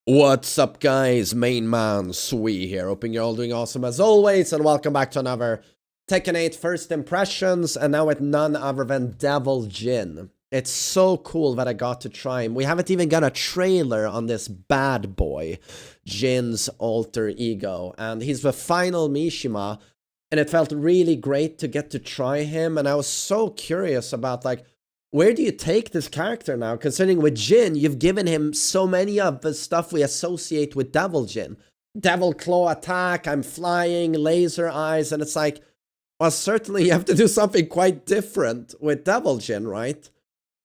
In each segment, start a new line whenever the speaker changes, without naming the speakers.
What's up, guys? MainManSWE here. Hoping you're all doing awesome as always, and welcome back to another Tekken 8 First Impressions, and now with none other than Devil Jin. It's so cool that I got to try him. We haven't even got a trailer on this bad boy, Jin's alter ego, and he's the final Mishima, and it felt really great to get to try him, and I was so curious about, like, where do you take this character now? Considering with Jin, you've given him so many of the stuff we associate with Devil Jin. Devil Claw attack, I'm flying, laser eyes, and it's like, well, certainly you have to do something quite different with Devil Jin, right?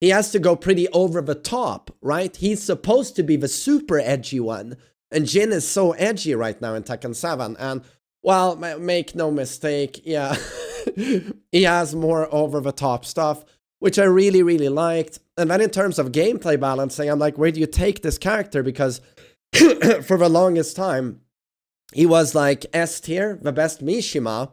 He has to go pretty over the top, right? He's supposed to be the super edgy one, and Jin is so edgy right now in Tekken 7, and, well, make no mistake, yeah, he has more over the top stuff, which I really, really liked. And then in terms of gameplay balancing, I'm like, where do you take this character? Because for the longest time, he was like S tier, the best Mishima,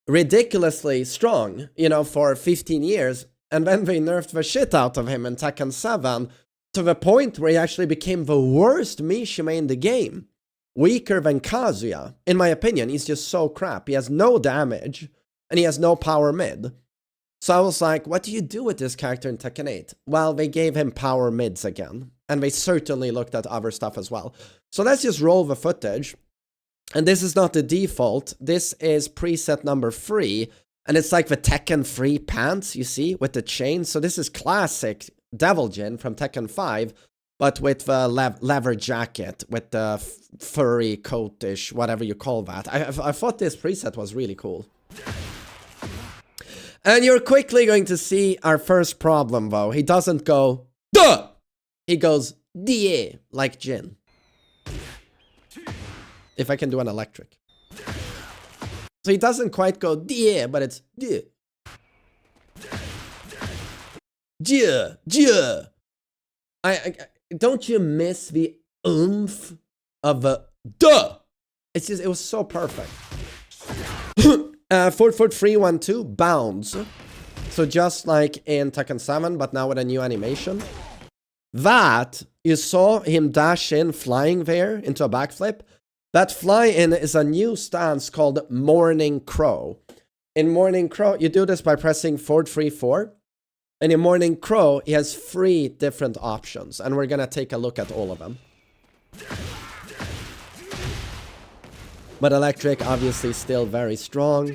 ridiculously strong, you know, for 15 years. And then they nerfed the shit out of him in Tekken 7 to the point where he actually became the worst Mishima in the game. Weaker than Kazuya. In my opinion, he's just so crap. He has no damage, and he has no power mid. So I was like, what do you do with this character in Tekken 8? Well, they gave him power mids again. And they certainly looked at other stuff as well. So let's just roll the footage. And this is not the default. This is preset number 3. And it's like the Tekken 3 pants, you see, with the chain. So this is classic Devil Jin from Tekken 5. But with the leather jacket, with the furry coat-ish, whatever you call that. I thought this preset was really cool. And you're quickly going to see our first problem, though. He doesn't go, duh! He goes, die, like Jin. If I can do an electric. So he doesn't quite go, die, but it's, die. Jia, jia. Don't you miss the oomph of a duh? It's just, it was so perfect. Forward 3-1-2 bounds. So just like in Tekken 7, but now with a new animation. That, you saw him dash in flying there into a backflip. That fly in is a new stance called Morning Crow. In Morning Crow, you do this by pressing forward 3-4. And in Morning Crow, he has 3 different options. And we're gonna take a look at all of them. But electric, obviously, still very strong.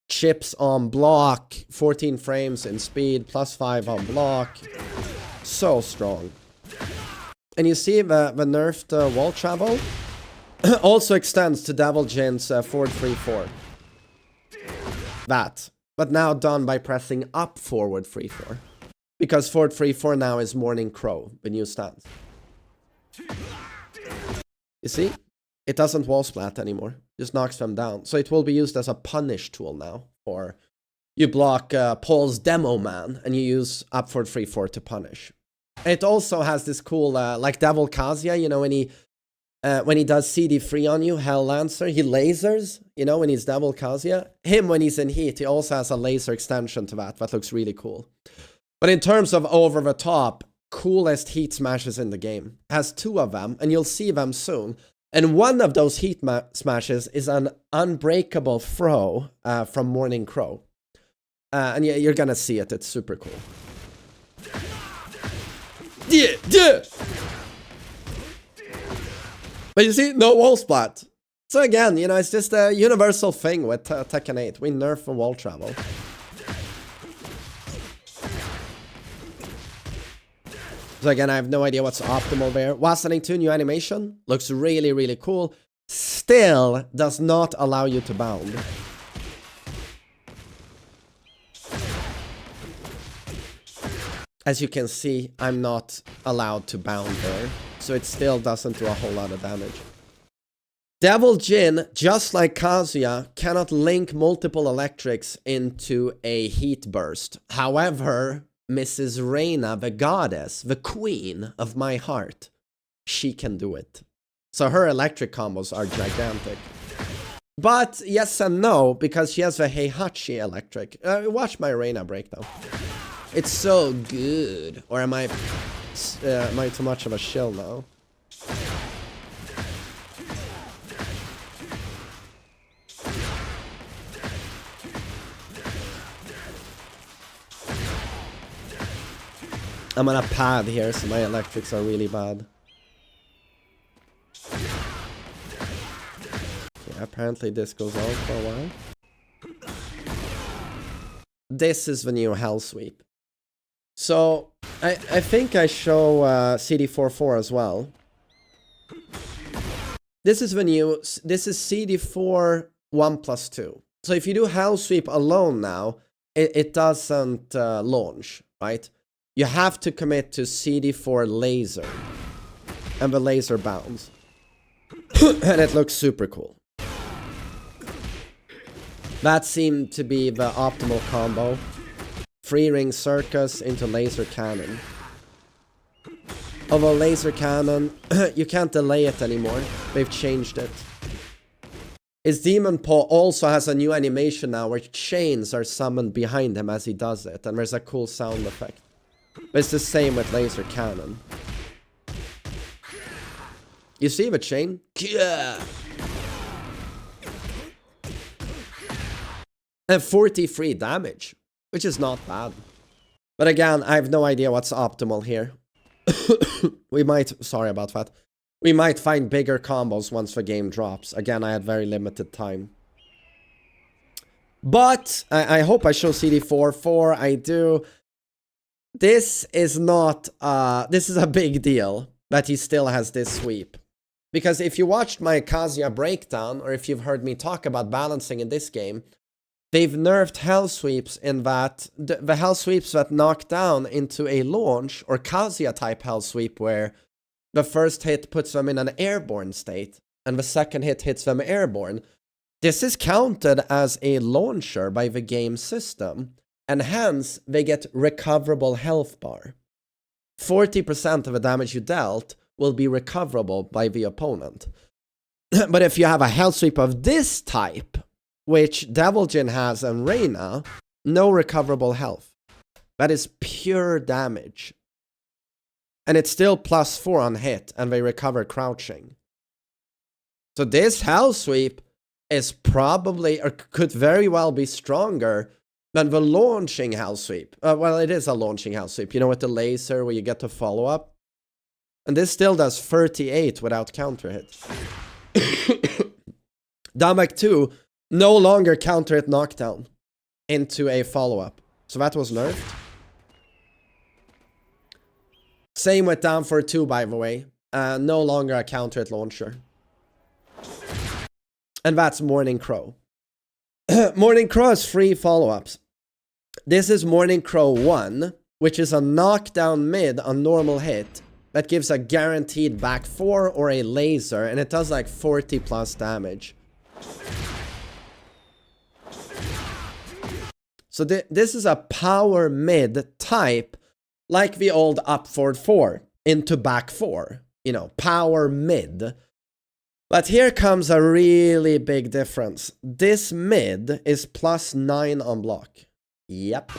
Chips on block, 14 frames in speed, +5 on block. So strong. And you see the nerfed wall travel also extends to Devil Jin's forward 3-4. That. But now done by pressing up forward 3-4. Because forward 3-4 now is Morning Crow, the new stance. You see? It doesn't wall splat anymore. Just knocks them down. So it will be used as a punish tool now. Or you block Paul's Demo Man and you use up forward 3-4 to punish. It also has this cool, like Devil Kazuya, you know, when he does CD3 on you, Hell Lancer, he lasers, you know, when he's Devil Kazuya. Him, when he's in heat, he also has a laser extension to that. That looks really cool. But in terms of over the top, coolest heat smashes in the game. Has 2 of them, and you'll see them soon. And one of those heat smashes is an unbreakable throw from Morning Crow. And yeah, you're gonna see it. It's super cool. Yeah, yeah. But you see, no wall splat. So again, you know, it's just a universal thing with Tekken 8. We nerf the wall travel. So again, I have no idea what's optimal there. Wasaning 2 new animation. Looks really, really cool. Still does not allow you to bound. As you can see, I'm not allowed to bound there. So it still doesn't do a whole lot of damage. Devil Jin, just like Kazuya, cannot link multiple electrics into a heat burst. However, Mrs. Reina, the goddess, the queen of my heart, she can do it. So her electric combos are gigantic. But yes and no, because she has the Heihachi electric. Watch my Reina breakdown. It's so good. Or am I too much of a shill now? I'm on a pad here, so my electrics are really bad. Yeah, apparently this goes on for a while. This is the new Hell Sweep. So, I think I show CD44 as well. This is the new, this is CD4 1+2. So if you do Hell Sweep alone now, it doesn't launch, right? You have to commit to CD4 laser. And the laser bounds. And it looks super cool. That seemed to be the optimal combo. Free ring circus into laser cannon. Although laser cannon, you can't delay it anymore. They've changed it. His demon paw also has a new animation now where chains are summoned behind him as he does it. And there's a cool sound effect. But it's the same with laser cannon. You see the chain? Yeah. And 43 damage, which is not bad. But again, I have no idea what's optimal here. We might, sorry about that. We might find bigger combos once the game drops. Again, I had very limited time. But I hope I show CD44. I do. This is not, this is a big deal that he still has this sweep. Because if you watched my Kazuya breakdown, or if you've heard me talk about balancing in this game, they've nerfed Hell Sweeps in that the Hell Sweeps that knock down into a launch or Kazuya type Hell Sweep where the first hit puts them in an airborne state and the second hit hits them airborne. This is counted as a launcher by the game system and hence they get recoverable health bar. 40% of the damage you dealt will be recoverable by the opponent. But if you have a Hell Sweep of this type, which Devil Jin has and Reina, no recoverable health. That is pure damage. And it's still +4 on hit, and they recover crouching. So this Hell Sweep is probably, or could very well be stronger than the launching Hell Sweep. Well, it is a launching Hell Sweep, you know, with the laser where you get to follow up. And this still does 38 without counter hits. Damek 2 no longer counter hit knockdown into a follow-up. So that was nerfed. Same with Down for 2, by the way. No longer a counter hit launcher. And that's Morning Crow. Morning Crow has 3 follow-ups. This is Morning Crow 1, which is a knockdown mid on normal hit that gives a guaranteed back 4 or a laser, and it does like 40 plus damage. So this is a power mid type, like the old up forward 4 into back 4. You know, power mid. But here comes a really big difference. This mid is +9 on block. Yep.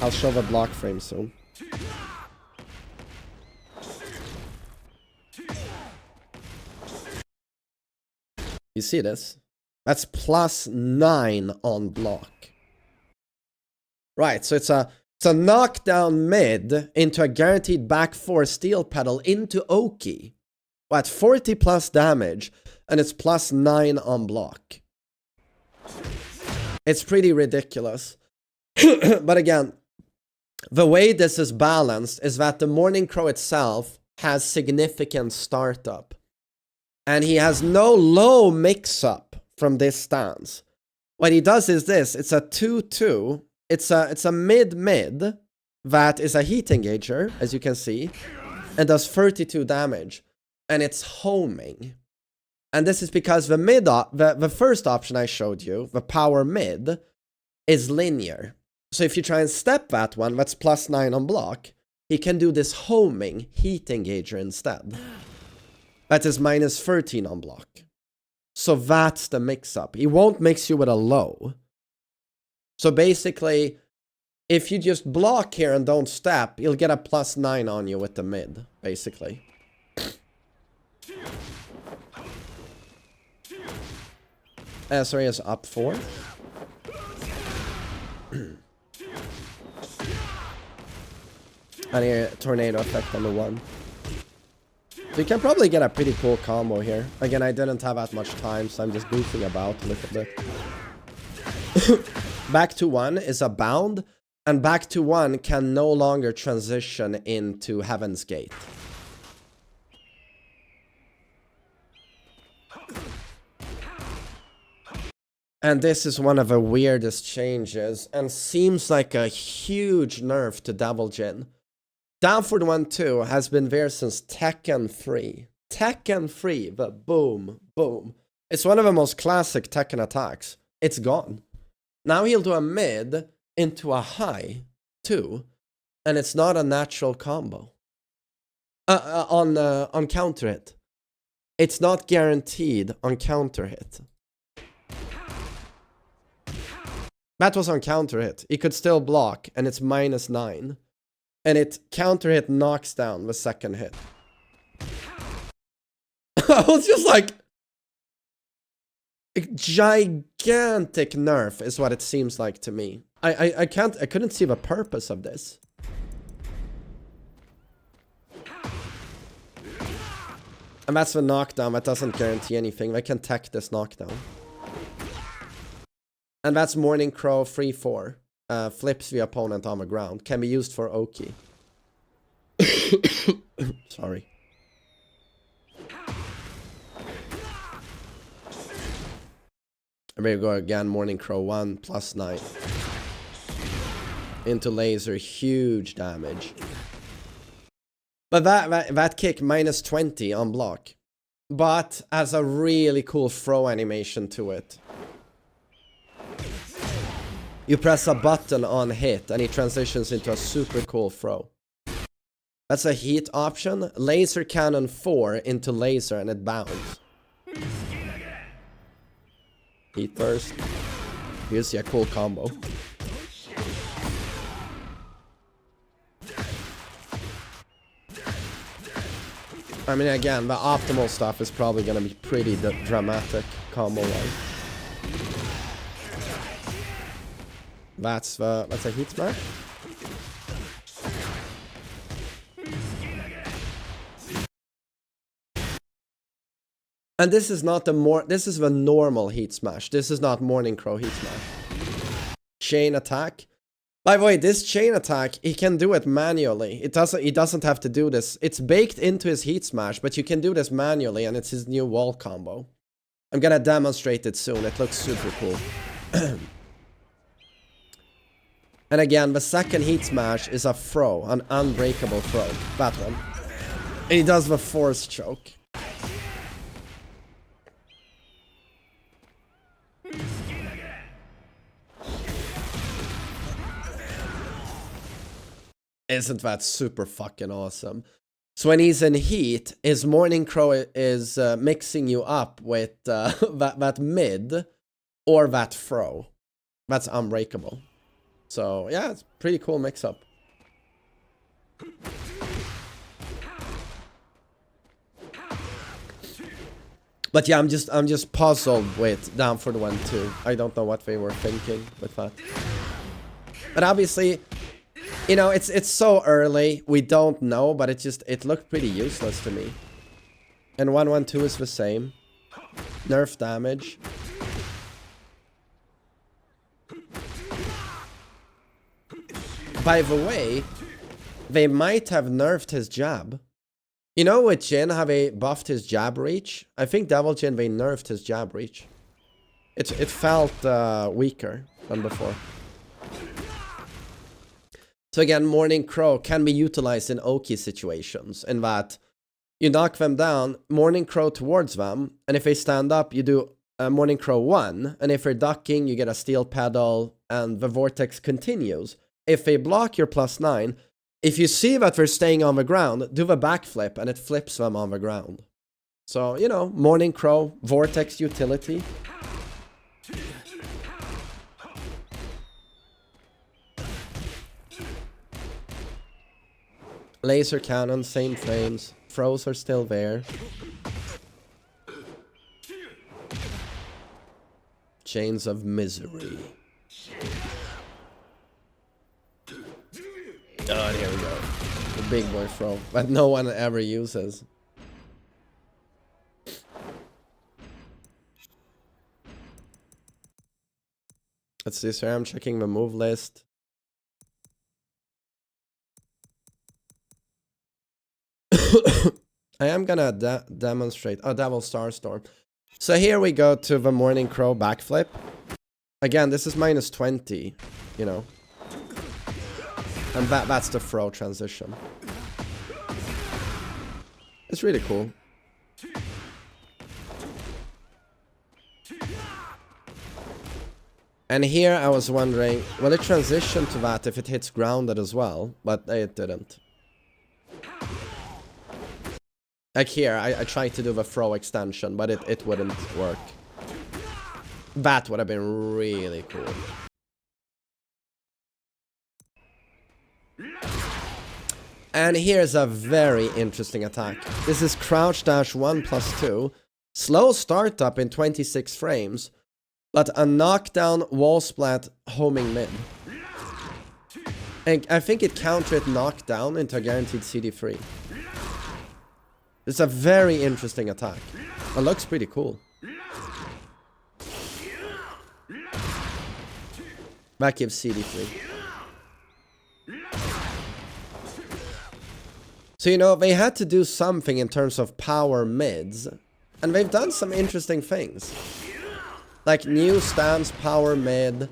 I'll show the block frame soon. You see this? That's +9 on block. Right, so it's a knockdown mid into a guaranteed back 4 steel pedal into Oki. At 40 plus damage, and it's +9 on block. It's pretty ridiculous. But again, the way this is balanced is that the Morning Crow itself has significant startup. And he has no low mix-up from this stance. What he does is this. It's a 2-2. It's a mid-mid that is a heat engager, as you can see, and does 32 damage. And it's homing. And this is because the first option I showed you, the power mid, is linear. So if you try and step that one, that's +9 on block, he can do this homing heat engager instead. That is -13 on block. So that's the mix-up. He won't mix you with a low. So basically, if you just block here and don't step, you'll get a +9 on you with the mid, basically. Sorry, it's up 4. Any tornado effect on the 1. So you can probably get a pretty cool combo here. Again, I didn't have that much time, so I'm just goofing about a little bit. Back to 1 is a bound, and back to 1 can no longer transition into Heaven's Gate. And this is one of the weirdest changes, and seems like a huge nerf to Devil Jin. Down for the 1-2 has been there since Tekken 3. Tekken 3, the boom, boom. It's one of the most classic Tekken attacks. It's gone. Now he'll do a mid into a high, too. And it's not a natural combo. On counter hit. It's not guaranteed on counter hit. That was on counter hit. He could still block, and it's -9. And it counter hit knocks down the second hit. I was just like, a gigantic nerf is what it seems like to me. I couldn't see the purpose of this. And that's the knockdown. That doesn't guarantee anything. They can tech this knockdown. And that's Morning Crow 3-4. Flips the opponent on the ground. Can be used for Oki. Sorry. And there we go again. Morning Crow 1 +9. Into laser. Huge damage. But that kick -20 on block. But has a really cool throw animation to it. You press a button on hit and it transitions into a super cool throw. That's a heat option. Laser cannon 4 into laser and it bounds. Heat burst. Here's a cool combo. I mean, again, the optimal stuff is probably gonna be pretty dramatic combo-wise. That's a heat smash. And this is not this is the normal heat smash. This is not Morning Crow heat smash. Chain attack. By the way, this chain attack, he can do it manually. He doesn't have to do this. It's baked into his heat smash, but you can do this manually, and it's his new wall combo. I'm gonna demonstrate it soon. It looks super cool. And again, the second heat smash is a throw, an unbreakable throw. That one. And he does the force choke. Isn't that super fucking awesome? So when he's in heat, his Morning Crow is mixing you up with that mid or that throw. That's unbreakable. So yeah, it's pretty cool mix-up. But yeah, I'm just puzzled with down for the 1-2. I don't know what they were thinking with that. But obviously, you know, it's so early. We don't know, but it looked pretty useless to me. And 1-1-2 is the same. Nerf damage. By the way, they might have nerfed his jab. You know, with Jin, have they buffed his jab reach? I think Devil Jin, they nerfed his jab reach. It felt weaker than before. So again, Morning Crow can be utilized in Oki situations, in that you knock them down, Morning Crow towards them, and if they stand up, you do Morning Crow 1, and if they're ducking, you get a steel pedal, and the vortex continues. If they block your +9, if you see that they're staying on the ground, do the backflip, and it flips them on the ground. So, you know, Morning Crow, vortex utility. Laser cannon, same frames. Throws are still there. Chains of misery. Oh, and here we go. big boy throw that no one ever uses. Let's see, so I'm checking the move list. I am gonna demonstrate. Oh, Devil Starstorm. So here we go to the Morning Crow backflip. Again, this is minus 20, you know. And that's the throw transition. It's really cool. And here I was wondering, will it transition to that if it hits grounded as well? But it didn't. Like here, I tried to do the throw extension, but it wouldn't work. That would have been really cool. And here's a very interesting attack. This is crouch dash 1 plus 2. Slow startup in 26 frames. But a knockdown wall splat homing mid. And I think it countered knockdown into a guaranteed CD3. It's a very interesting attack. It looks pretty cool. That gives CD3. So, you know, they had to do something in terms of power mids. And they've done some interesting things. Like new stance, power mid.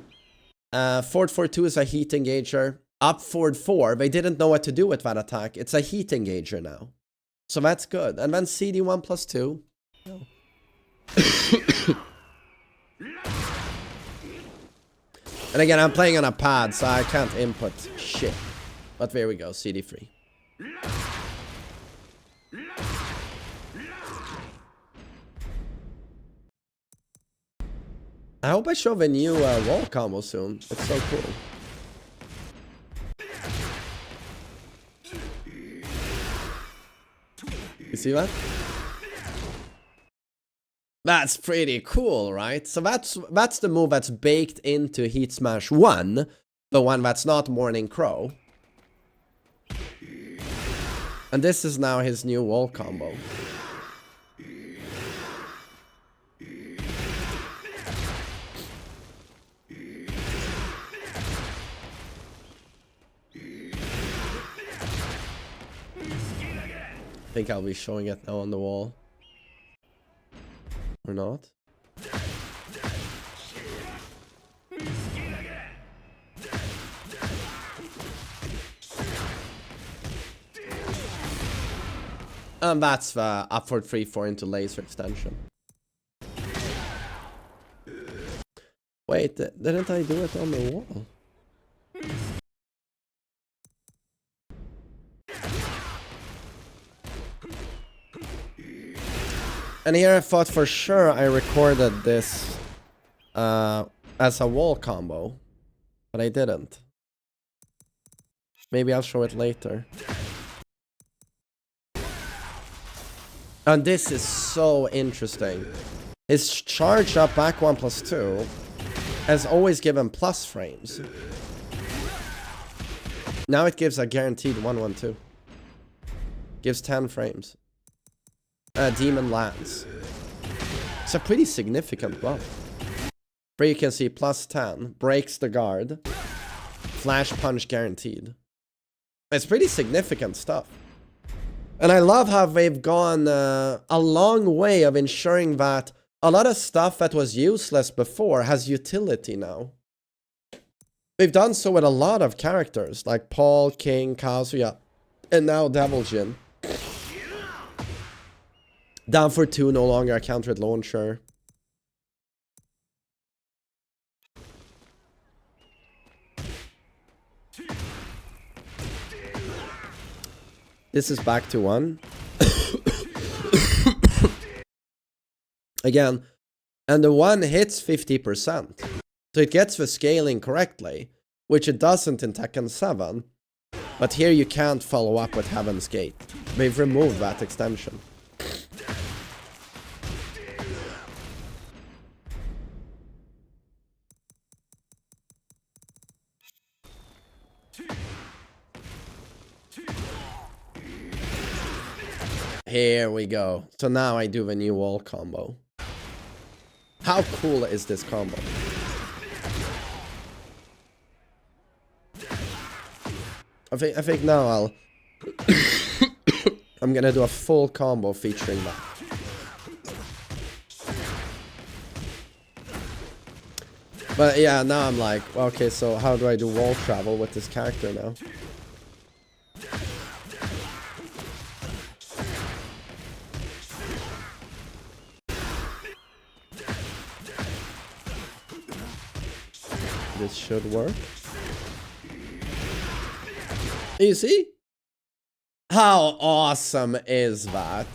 Forward 4-2 is a heat engager. Up forward 4, they didn't know what to do with that attack. It's a heat engager now. So that's good. And then CD1 plus 2. No. And again, I'm playing on a pad, so I can't input shit. But there we go, CD3. I hope I show the new wall combo soon. It's so cool. You see that? That's pretty cool, right? So that's the move that's baked into Heat Smash 1. The one that's not Morning Crow. And this is now his new wall combo. I think I'll be showing it now on the wall. Or not. And that's the upward 3-4 into laser extension. Wait, didn't I do it on the wall? And here I thought for sure I recorded this as a wall combo, but I didn't. Maybe I'll show it later. And this is so interesting. His charge up back 1 plus 2 has always given plus frames. Now it gives a guaranteed 1-1-2. Gives 10 frames. Demon lands. It's a pretty significant buff. Where you can see plus 10, breaks the guard, flash punch guaranteed. It's pretty significant stuff. And I love how they've gone a long way of ensuring that a lot of stuff that was useless before has utility now. They've done so with a lot of characters, like Paul, King, Kazuya, and now Devil Jin. Down for 2, no longer a countered launcher. This is back to 1. Again, and the 1 hits 50%. So it gets the scaling correctly, which it doesn't in Tekken 7. But here you can't follow up with Heaven's Gate. They've removed that extension. Here we go. So now I do the new wall combo. How cool is this combo? I think now I'll I'm gonna do a full combo featuring that. But yeah, now I'm like, okay, so how do I do wall travel with this character now? This should work. You see? How awesome is that?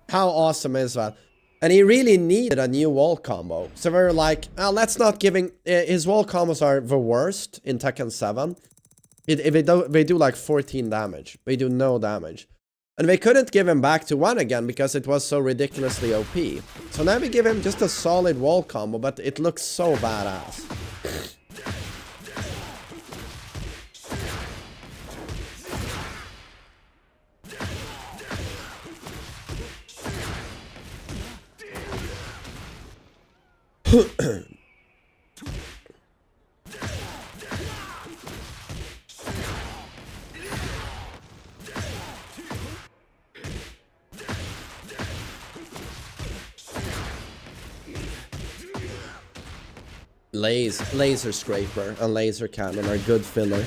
How awesome is that? And he really needed a new wall combo. So we were like, oh, let's not giving... his wall combos are the worst in Tekken 7. They do like 14 damage. They do no damage. And they couldn't give him back to 1 again because it was so ridiculously OP. So now we give him just a solid wall combo, but it looks so badass. Laser scraper and laser cannon are good filler.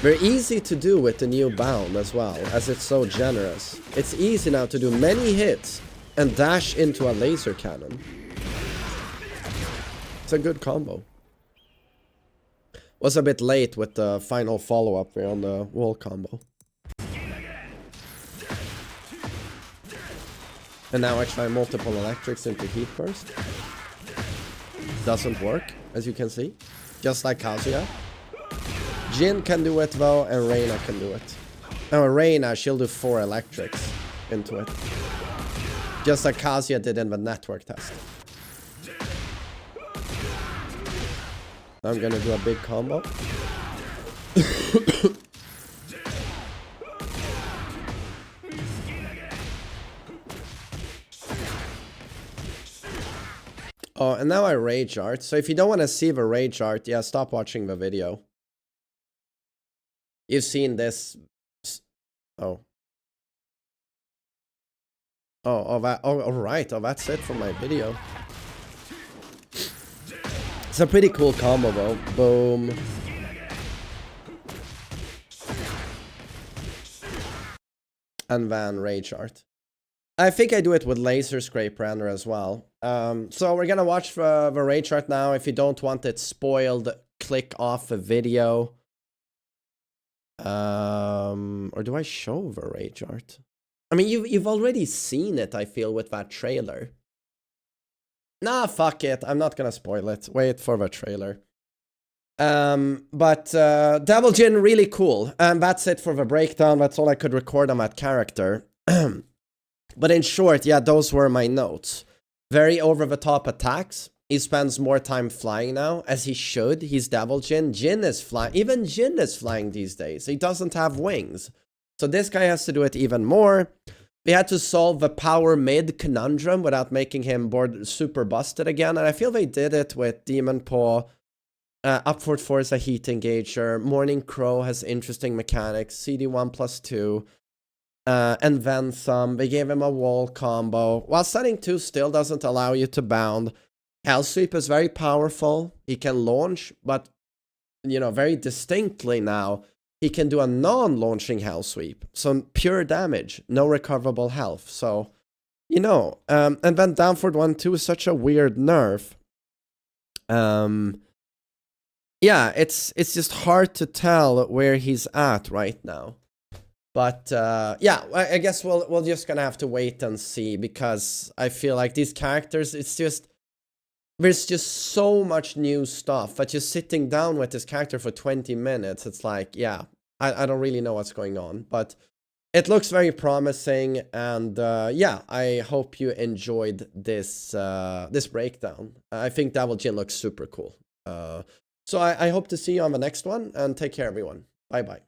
Very easy to do with the new bound as well, as it's so generous. It's easy now to do many hits and dash into a laser cannon. It's a good combo. Was a bit late with the final follow-up there on the wall combo. And now I try multiple electrics into heat burst. Doesn't work, as you can see. Just like Kazuya. Jin can do it though, and Reina can do it. Oh, Reina, she'll do 4 electrics into it. Just like Kazuya did in the network test. Now I'm gonna do a big combo. Oh, and now I rage art. So if you don't want to see the rage art, yeah, stop watching the video. You've seen this. Oh. Oh, alright. Oh, that's it for my video. It's a pretty cool combo though. Boom. And then rage art. I think I do it with laser scrape render as well. So we're gonna watch the rage art now. If you don't want it spoiled, click off the video. Or do I show the rage art? I mean, you've already seen it, I feel, with that trailer. Nah, fuck it. I'm not gonna spoil it. Wait for the trailer. But Devil Jin, really cool. And that's it for the breakdown. That's all I could record on that character. But in short, yeah, those were my notes. Very over-the-top attacks. He spends more time flying now, as he should. He's Devil Jin. Jin is flying. Even Jin is flying these days. He doesn't have wings. So this guy has to do it even more. We had to solve the power mid conundrum without making him super busted again. And I feel they did it with Demon Paw. Upward Force, a heat engager. Morning Crow has interesting mechanics. CD1+2. And then some. They gave him a wall combo. While setting 2 still doesn't allow you to bound. Hell Sweep is very powerful. He can launch, but, you know, very distinctly now, he can do a non-launching Hell Sweep. So pure damage, no recoverable health. So, you know, and then downward 1-2 is such a weird nerf. Yeah, it's just hard to tell where he's at right now. But yeah, I guess we're just gonna have to wait and see, because I feel like these characters, there's just so much new stuff that just sitting down with this character for 20 minutes, it's like, yeah, I don't really know what's going on, but it looks very promising. And yeah, I hope you enjoyed this this breakdown. I think Devil Jin looks super cool. So I hope to see you on the next one, and take care, everyone. Bye bye.